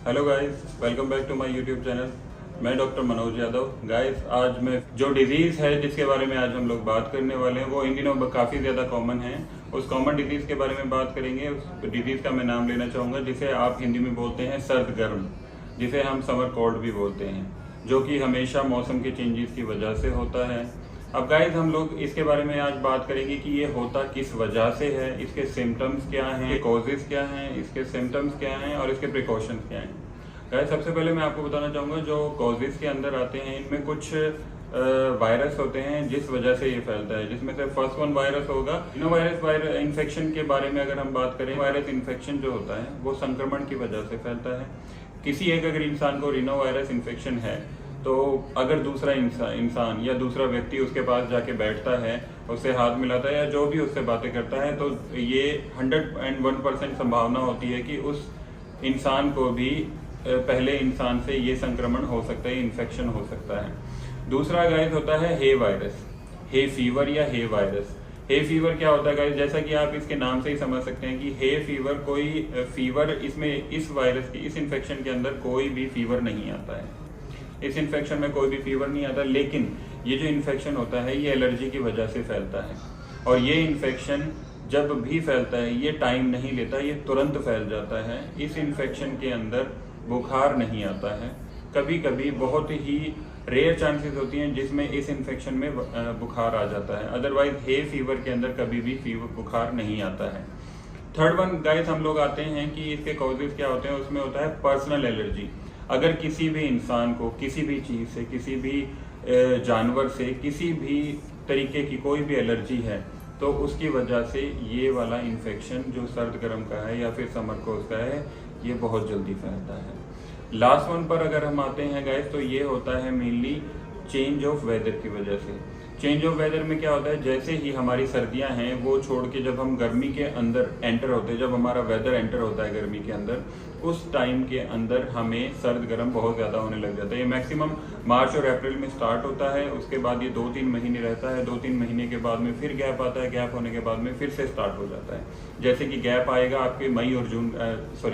Hello guys, welcome back to my YouTube channel. मैं doctor Manoj Yadav. Guys, आज मैं जो डिजीज़ है जिसके बारे में आज हम लोग बात करने वाले हैं वो इन दिनों काफ़ी ज़्यादा कॉमन है। उस कॉमन डिजीज़ के बारे में बात करेंगे। उस डिजीज़ का मैं नाम लेना चाहूँगा जिसे आप हिंदी में बोलते हैं सर्द गर्म, जिसे हम समर कोल्ड भी बोलते हैं, जो कि हमेशा मौसम के चेंजेस की वजह से होता है। अब गाइस, हम लोग इसके बारे में आज बात करेंगे कि ये होता किस वजह से है, इसके सिम्टम्स क्या हैं, कॉजेज क्या हैं, इसके सिम्टम्स क्या हैं और इसके प्रिकॉशंस क्या हैं। गाइस, सबसे पहले मैं आपको बताना चाहूँगा जो कॉजेज के अंदर आते हैं इनमें कुछ वायरस होते हैं जिस वजह से ये फैलता है, जिसमें से फर्स्ट वन वायरस होगा रिनो वायरस इन्फेक्शन के बारे में अगर हम बात करें, वायरस इन्फेक्शन जो होता है वो संक्रमण की वजह से फैलता है। किसी एक अगर इंसान को रिनो वायरस इन्फेक्शन है तो अगर दूसरा इंसान या दूसरा व्यक्ति उसके पास जाके बैठता है, उससे हाथ मिलाता है या जो भी उससे बातें करता है, तो ये 101% संभावना होती है कि उस इंसान को भी पहले इंसान से ये संक्रमण हो सकता है, इन्फेक्शन हो सकता है। दूसरा गाइस होता है हे वायरस, हे फीवर या हे वायरस। हे फीवर क्या होता है गाइस? जैसा कि आप इसके नाम से ही समझ सकते हैं कि हे फीवर कोई फीवर, इसमें इस वायरस की इस इन्फेक्शन के अंदर कोई भी फीवर नहीं आता है। इस इन्फेक्शन में कोई भी फीवर नहीं आता, लेकिन ये जो इन्फेक्शन होता है ये एलर्जी की वजह से फैलता है। और ये इन्फेक्शन जब भी फैलता है ये टाइम नहीं लेता, ये तुरंत फैल जाता है। इस इन्फेक्शन के अंदर बुखार नहीं आता है। कभी कभी बहुत ही रेयर चांसेस होती हैं जिसमें इस इन्फेक्शन में बुखार आ जाता है। अदरवाइज हे फीवर के अंदर कभी भी बुखार नहीं आता है। थर्ड वन गाइस, हम लोग आते हैं कि इसके कॉजेज क्या होते हैं। उसमें होता है पर्सनल एलर्जी। अगर किसी भी इंसान को किसी भी चीज़ से, किसी भी जानवर से, किसी भी तरीके की कोई भी एलर्जी है तो उसकी वजह से ये वाला इन्फेक्शन जो सर्द गर्म का है या फिर समर कोल्ड का है ये बहुत जल्दी फैलता है। लास्ट वन पर अगर हम आते हैं गाइस, तो ये होता है मेनली चेंज ऑफ वेदर की वजह से। चेंज ऑफ वेदर में क्या होता है, जैसे ही हमारी सर्दियां हैं वो छोड़ के जब हम गर्मी के अंदर एंटर होते हैं, जब हमारा वेदर एंटर होता है गर्मी के अंदर, उस टाइम के अंदर हमें सर्द गर्म बहुत ज़्यादा होने लग जाता है। ये मैक्सिमम मार्च और अप्रैल में स्टार्ट होता है। उसके बाद ये 2-3 महीने रहता है। 2-3 महीने के बाद में फिर गैप आता है। गैप होने के बाद में फिर से स्टार्ट हो जाता है। जैसे कि गैप आएगा आपके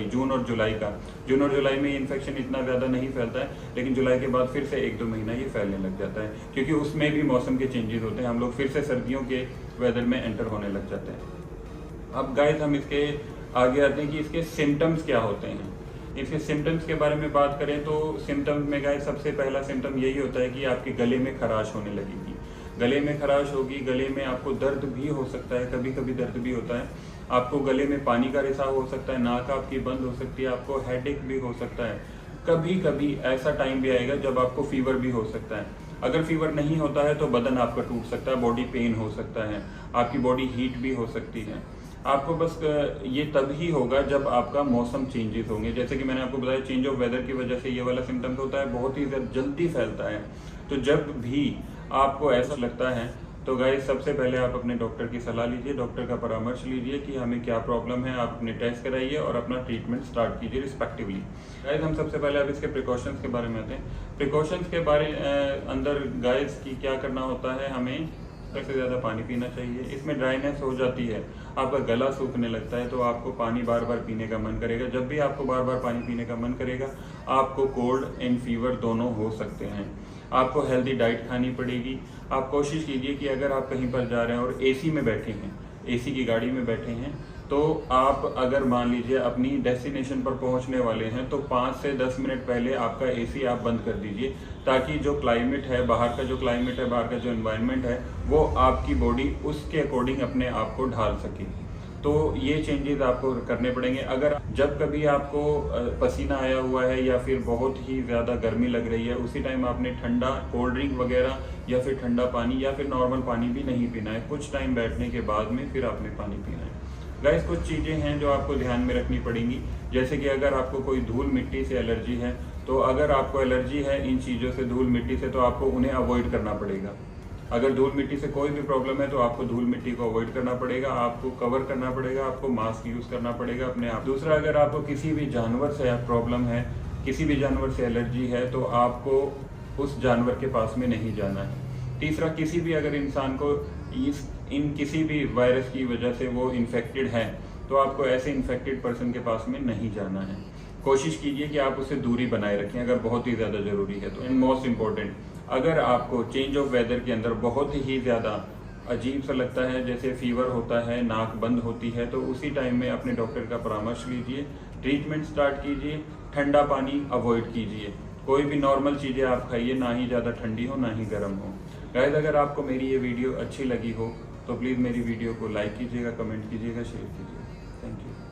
जून और जुलाई का। जून और जुलाई में ये इन्फेक्शन इतना ज़्यादा नहीं फैलता है, लेकिन जुलाई के बाद फिर से 1-2 महीना ये फैलने लग जाता है, क्योंकि उसमें भी मौसम के चेंजेस होते हैं। हम लोग फिर से सर्दियों के वेदर में एंटर होने लग जाते हैं। अब गाइस, हम इसके आगे आते हैं कि इसके सिम्टम्स क्या होते हैं। इसके सिम्टम्स के बारे में बात करें तो सिम्टम्स में गाइस सबसे पहला सिम्टम यही होता है कि आपके गले में खराश होने लगेगी। गले में खराश होगी, गले में आपको दर्द भी हो सकता है, कभी कभी दर्द भी होता है। आपको गले में पानी का रिसाव हो सकता है, नाक आपकी बंद हो सकती है, आपको हेडेक भी हो सकता है। कभी कभी ऐसा टाइम भी आएगा जब आपको फीवर भी हो सकता है। अगर फीवर नहीं होता है तो बदन आपका टूट सकता है, बॉडी पेन हो सकता है, आपकी बॉडी हीट भी हो सकती है। आपको बस ये तब ही होगा जब आपका मौसम चेंजेस होंगे। जैसे कि मैंने आपको बताया, चेंज ऑफ वेदर की वजह से ये वाला सिम्टम्स होता है, बहुत ही जल्दी फैलता है। तो जब भी आपको ऐसा लगता है तो गाइस, सबसे पहले आप अपने डॉक्टर की सलाह लीजिए, डॉक्टर का परामर्श लीजिए कि हमें क्या प्रॉब्लम है। आप अपने टेस्ट कराइए और अपना ट्रीटमेंट स्टार्ट कीजिए रिस्पेक्टिवली। गाइस, हम सबसे पहले अब इसके प्रिकॉशंस के बारे में आते हैं। प्रिकॉशंस के बारे अंदर गाइस की क्या करना होता है, हमें सबसे ज़्यादा पानी पीना चाहिए। इसमें ड्राइनेस हो जाती है, आपका गला सूखने लगता है, तो आपको पानी बार बार पीने का मन करेगा। जब भी आपको बार बार पानी पीने का मन करेगा, आपको कोल्ड एंड फीवर दोनों हो सकते हैं। आपको हेल्दी डाइट खानी पड़ेगी। आप कोशिश कीजिए कि अगर आप कहीं पर जा रहे हैं और एसी में बैठे हैं, एसी की गाड़ी में बैठे हैं, तो आप अगर मान लीजिए अपनी डेस्टिनेशन पर पहुंचने वाले हैं तो 5 से 10 मिनट पहले आपका एसी आप बंद कर दीजिए, ताकि जो क्लाइमेट है, बाहर का जो क्लाइमेट है, बाहर का जो एनवायरनमेंट है, वो आपकी बॉडी उसके अकॉर्डिंग अपने आप को ढाल सके। तो ये चेंजेस आपको करने पड़ेंगे। अगर जब कभी आपको पसीना आया हुआ है या फिर बहुत ही ज़्यादा गर्मी लग रही है, उसी टाइम आपने ठंडा कोल्ड ड्रिंक वगैरह या फिर ठंडा पानी या फिर नॉर्मल पानी भी नहीं पीना है। कुछ टाइम बैठने के बाद में फिर आपने पानी पीना है। गाइस, कुछ चीज़ें हैं जो आपको ध्यान में रखनी पड़ेंगी। जैसे कि अगर आपको कोई धूल मिट्टी से एलर्जी है, तो अगर आपको एलर्जी है इन चीज़ों से, धूल मिट्टी से, तो आपको उन्हें अवॉइड करना पड़ेगा। अगर धूल मिट्टी से कोई भी प्रॉब्लम है तो आपको धूल मिट्टी को अवॉइड करना पड़ेगा, आपको कवर करना पड़ेगा, आपको मास्क यूज़ करना पड़ेगा अपने आप। दूसरा, अगर आपको किसी भी जानवर से प्रॉब्लम है, किसी भी जानवर से एलर्जी है, तो आपको उस जानवर के पास में नहीं जाना है। तीसरा, किसी भी अगर इंसान को इन किसी भी वायरस की वजह से वो इन्फेक्टेड है तो आपको ऐसे इन्फेक्टेड पर्सन के पास में नहीं जाना है। कोशिश कीजिए कि आप उससे दूरी बनाए रखें अगर बहुत ही ज़्यादा ज़रूरी है तो। एंड मोस्ट इम्पॉर्टेंट, अगर आपको चेंज ऑफ वेदर के अंदर बहुत ही ज़्यादा अजीब सा लगता है, जैसे फीवर होता है, नाक बंद होती है, तो उसी टाइम में अपने डॉक्टर का परामर्श लीजिए, ट्रीटमेंट स्टार्ट कीजिए, ठंडा पानी अवॉइड कीजिए, कोई भी नॉर्मल चीज़ें आप खाइए, ना ही ज़्यादा ठंडी हो ना ही गर्म हो। गाइस, अगर आपको मेरी ये वीडियो अच्छी लगी हो तो प्लीज़ मेरी वीडियो को लाइक कीजिएगा, कमेंट कीजिएगा, शेयर कीजिएगा। Thank you.